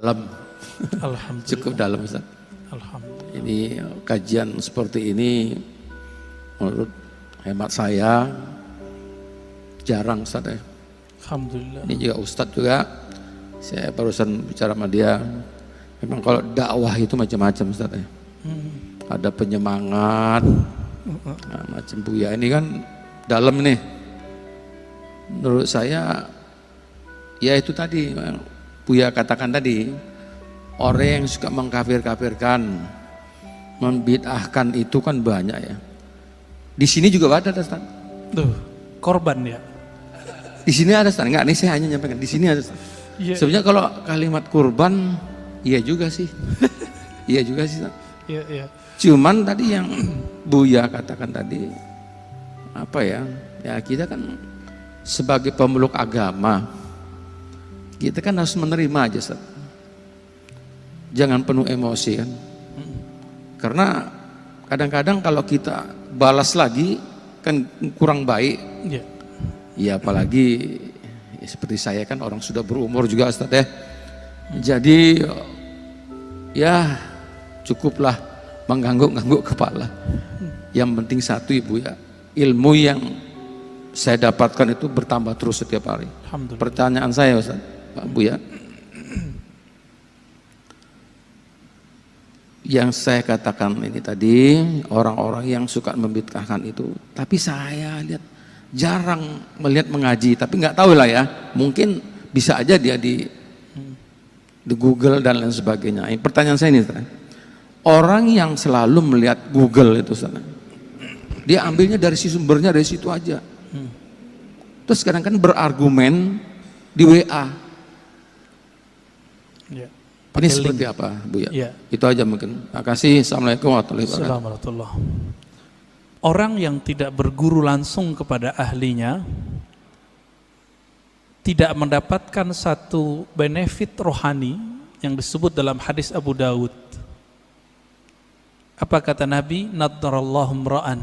Dalam, cukup Alhamdulillah. dalam Ustaz. Alhamdulillah. Ini kajian seperti ini menurut hemat saya jarang Ustaz ya. Alhamdulillah. Ini juga Ustadz juga, saya barusan bicara sama dia, memang kalau dakwah itu macam-macam Ustaz ya. Ada penyemangat, nah, macam Buya ini kan dalam nih. Menurut saya, ya itu tadi Buya katakan tadi, orang yang suka mengkafir-kafirkan, membid'ahkan itu kan banyak ya. Di sini juga ada Ustaz. Tuh, korban ya. Di sini ada Ustaz, enggak, ini saya hanya nyampaikan, di sini ada Ustaz. Iya. Sebenarnya kalau kalimat kurban, iya juga sih. Iya juga sih Ustaz. Iya, iya. Cuman tadi yang Buya katakan tadi, apa ya, ya kita kan sebagai pemeluk agama, kita kan harus menerima aja Ustaz. Jangan penuh emosi kan. Karena kadang-kadang kalau kita balas lagi kan kurang baik. Iya. Ya apalagi ya, seperti saya kan orang sudah berumur juga Ustaz ya. Jadi ya cukuplah mengangguk-angguk kepala. Yang penting satu Ibu ya, ilmu yang saya dapatkan itu bertambah terus setiap hari. Alhamdulillah. Pertanyaan saya Ustaz, Pak Bu ya, yang saya katakan ini tadi, orang-orang yang suka membid'ahkan itu, tapi saya lihat jarang melihat mengaji, tapi nggak tahu lah ya, mungkin bisa aja dia di Google dan lain sebagainya. Pertanyaan saya ini, orang yang selalu melihat Google itu, dia ambilnya dari sumbernya dari situ aja. Terus kadang kan berargumen di WA. Ya. Ini seperti apa, Bu ya? Ya. Itu aja mungkin. Terima kasih. Assalamualaikum warahmatullahi wabarakatuh. Assalamualaikum. Orang yang tidak berguru langsung kepada ahlinya tidak mendapatkan satu benefit rohani yang disebut dalam hadis Abu Dawud. Apa kata Nabi? Nadrallahu mra'an.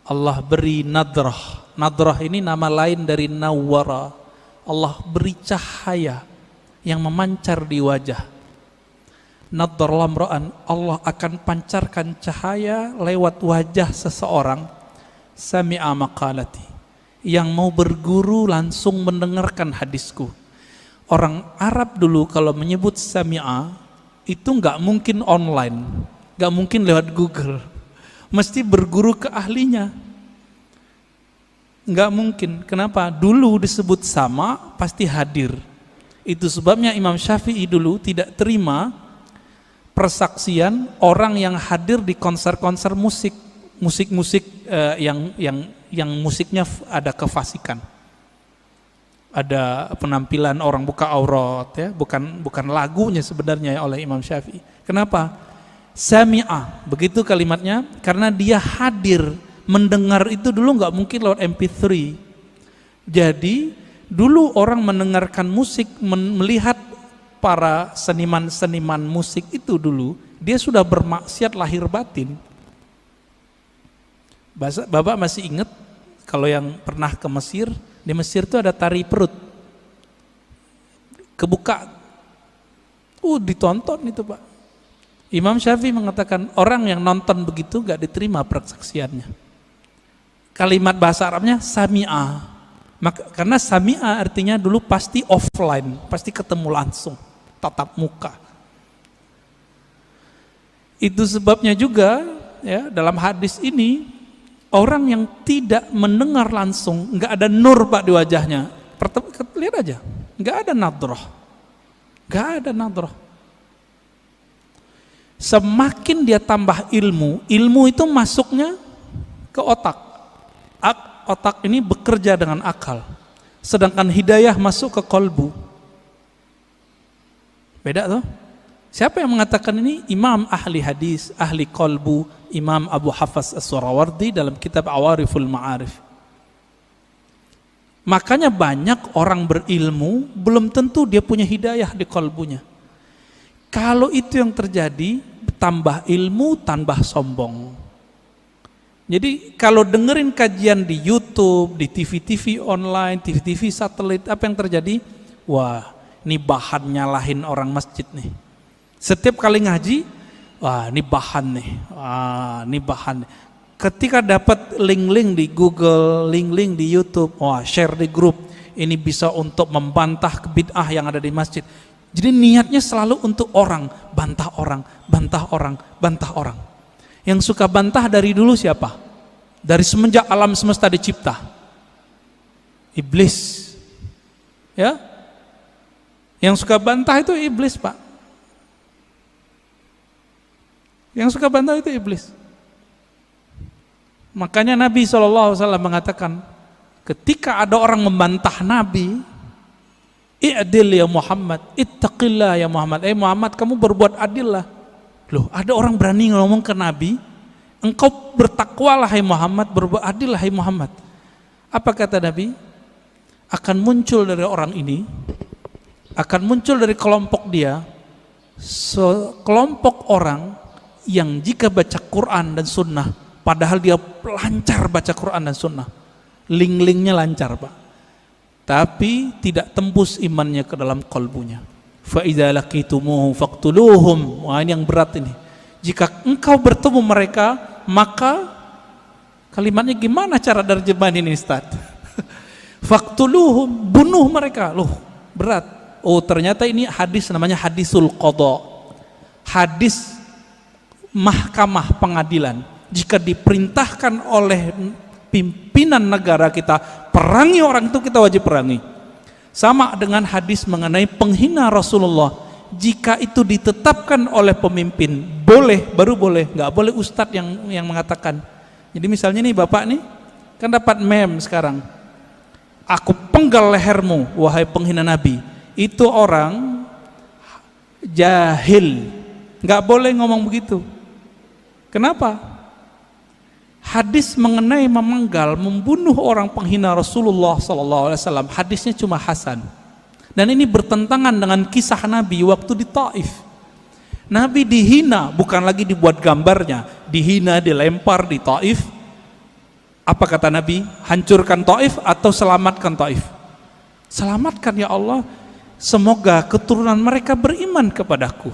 Allah beri nadrah. Nadrah ini nama lain dari nawwara. Allah beri cahaya yang memancar di wajah. Nadrallahu mra'an, Allah akan pancarkan cahaya lewat wajah seseorang sami'a maqalati, yang mau berguru langsung mendengarkan hadisku. Orang Arab dulu kalau menyebut sami'a itu nggak mungkin online, nggak mungkin lewat Google, mesti berguru ke ahlinya. Nggak mungkin. Kenapa? Dulu disebut sama pasti hadir. Itu sebabnya Imam Syafi'i dulu tidak terima persaksian orang yang hadir di konser-konser musik yang musiknya ada kefasikan, ada penampilan orang buka aurat ya, bukan lagunya sebenarnya oleh Imam Syafi'i. Kenapa? Sami'ah, begitu kalimatnya, karena dia hadir mendengar itu dulu nggak mungkin lewat MP3. Jadi dulu orang mendengarkan musik, melihat para seniman-seniman musik itu dulu, dia sudah bermaksiat lahir batin. Bapak masih ingat kalau yang pernah ke Mesir, di Mesir itu ada tari perut, kebuka, ditonton itu Pak. Imam Syafi'i mengatakan orang yang nonton begitu gak diterima persaksiannya. Kalimat bahasa Arabnya sami'ah, karena sami'ah artinya dulu pasti offline, pasti ketemu langsung, tatap muka. Itu sebabnya juga ya dalam hadis ini, orang yang tidak mendengar langsung, nggak ada nur Pak di wajahnya. Lihat aja, nggak ada nadrah, nggak ada nadrah. Semakin dia tambah ilmu, ilmu itu masuknya ke otak. Otak ini bekerja dengan akal, sedangkan hidayah masuk ke kolbu. Beda tuh. Siapa yang mengatakan ini? Imam ahli hadis, ahli kolbu, Imam Abu Hafs As-Surawardi dalam kitab Awariful Ma'arif. Makanya banyak orang berilmu belum tentu dia punya hidayah di kolbunya. Kalau itu yang terjadi, tambah ilmu, tambah sombong. Jadi kalau dengerin kajian di YouTube, di TV-TV online, TV-TV satelit, apa yang terjadi? Wah, ini bahan nyalahin orang masjid nih. Setiap kali ngaji, wah ini bahan nih, wah ini bahan. Ketika dapat link-link di Google, link-link di YouTube, wah share di grup, ini bisa untuk membantah bid'ah yang ada di masjid. Jadi niatnya selalu untuk orang, bantah orang, bantah orang, bantah orang. Yang suka bantah dari dulu siapa? Dari semenjak alam semesta dicipta, iblis. Ya, yang suka bantah itu iblis, Pak. Yang suka bantah itu iblis. Makanya Nabi SAW mengatakan, ketika ada orang membantah Nabi, i'dil ya Muhammad, ittaqillah ya Muhammad. Muhammad, kamu berbuat adil lah. Loh, ada orang berani ngomong ke Nabi, engkau bertakwalah hai Muhammad, berbuat adil lah hai Muhammad. Apa kata Nabi? Akan muncul dari orang ini, akan muncul dari kelompok dia, sekelompok orang yang jika baca Quran dan Sunnah, padahal dia lancar baca Quran dan Sunnah, link-linknya lancar, Pak, tapi tidak tembus imannya ke dalam kalbunya. Fa idza laqitumuhum faqtuluhum. Wah, ini yang berat ini. Jika engkau bertemu mereka, maka kalimatnya gimana cara terjemahan ini, Ustaz? Faqtuluhum, bunuh mereka. Loh, berat. Oh, ternyata ini hadis namanya hadisul qadha. Hadis mahkamah pengadilan. Jika diperintahkan oleh pimpinan negara kita perangi orang itu, kita wajib perangi. Sama dengan hadis mengenai penghina Rasulullah, jika itu ditetapkan oleh pemimpin boleh, baru boleh, nggak boleh ustadz yang mengatakan. Jadi misalnya nih bapak nih kan dapat meme sekarang, aku penggal lehermu wahai penghina Nabi, itu orang jahil, nggak boleh ngomong begitu. Kenapa? Hadis mengenai memenggal, membunuh orang penghina Rasulullah SAW, hadisnya cuma hasan. Dan ini bertentangan dengan kisah Nabi waktu di Taif. Nabi dihina, bukan lagi dibuat gambarnya, dihina, dilempar di Taif. Apa kata Nabi? Hancurkan Taif atau selamatkan Taif? Selamatkan ya Allah, semoga keturunan mereka beriman kepadaku.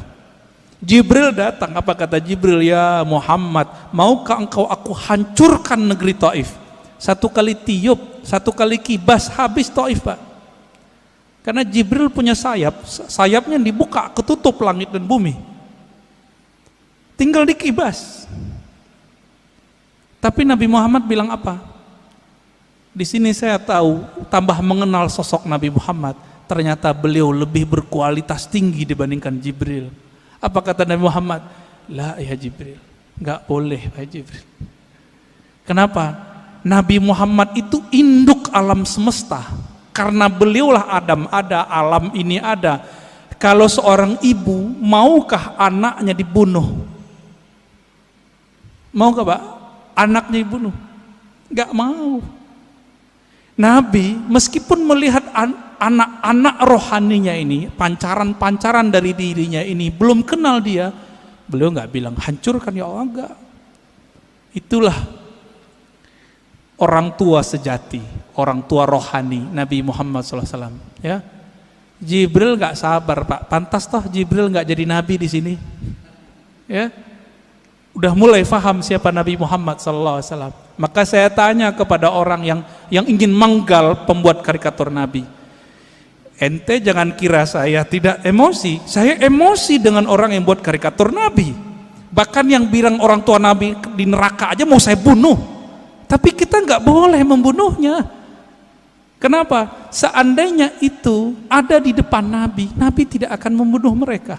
Jibril datang, apa kata Jibril? Ya Muhammad, maukah engkau aku hancurkan negeri Taif? Satu kali tiup, satu kali kibas, habis Taif, Pak. Karena Jibril punya sayap, sayapnya dibuka, ketutup langit dan bumi, tinggal dikibas. Tapi Nabi Muhammad bilang apa? Di sini saya tahu, tambah mengenal sosok Nabi Muhammad, ternyata beliau lebih berkualitas tinggi dibandingkan Jibril. Apa kata Nabi Muhammad? La ya Jibril, nggak boleh ya Jibril. Kenapa? Nabi Muhammad itu induk alam semesta, karena beliaulah Adam ada, alam ini ada. Kalau seorang ibu, maukah anaknya dibunuh? Maukah, Pak? Anaknya dibunuh? Nggak mau. Nabi meskipun melihat anak-anak rohaninya ini, pancaran-pancaran dari dirinya ini, belum kenal dia, beliau nggak bilang hancurkan ya Allah, enggak. Itulah orang tua sejati, orang tua rohani Nabi Muhammad SAW. Ya, Jibril nggak sabar, Pak. Pantas toh Jibril nggak jadi nabi di sini. Ya, udah mulai faham siapa Nabi Muhammad SAW. Maka saya tanya kepada orang yang ingin menggal pembuat karikatur Nabi, ente jangan kira saya tidak emosi. Saya emosi dengan orang yang buat karikatur Nabi. Bahkan yang bilang orang tua Nabi di neraka aja mau saya bunuh. Tapi kita nggak boleh membunuhnya. Kenapa? Seandainya itu ada di depan Nabi, Nabi tidak akan membunuh mereka.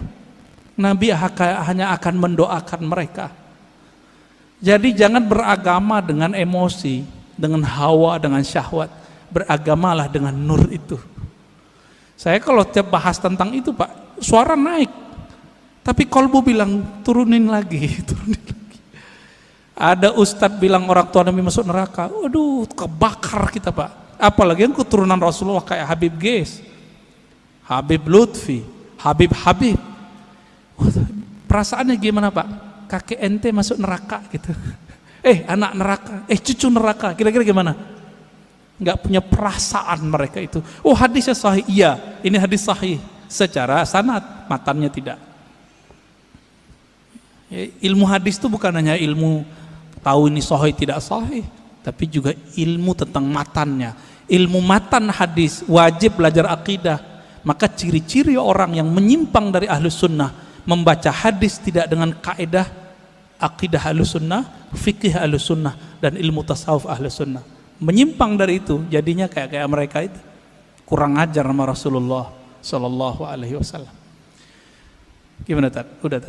Nabi hanya akan mendoakan mereka. Jadi jangan beragama dengan emosi, dengan hawa, dengan syahwat. Beragamalah dengan nur itu. Saya kalau tiap bahas tentang itu, Pak, suara naik. Tapi kolbu bilang turunin lagi, turunin lagi. Ada ustadz bilang orang tua Nabi masuk neraka. Waduh, kebakar kita, Pak. Apalagi yang keturunan Rasulullah kayak Habib Ges, Habib Lutfi, Habib. Perasaannya gimana, Pak? Kakek ente masuk neraka gitu. Anak neraka, cucu neraka. Kira-kira gimana? Nggak punya perasaan mereka itu. Oh, hadisnya sahih. Iya, ini hadis sahih. secara sanad, matannya tidak. Ilmu hadis itu bukan hanya ilmu tahu ini sahih tidak sahih, tapi juga ilmu tentang matannya. Ilmu matan hadis, wajib belajar akidah. Maka ciri-ciri orang yang menyimpang dari ahlus sunnah, membaca hadis tidak dengan kaidah akidah ahlus sunnah, fikih ahlus sunnah, dan ilmu tasawuf ahlus sunnah. Menyimpang dari itu, jadinya kayak mereka itu kurang ajar sama Rasulullah Sallallahu Alaihi Wasallam. Gimana Tad? Udah Tad?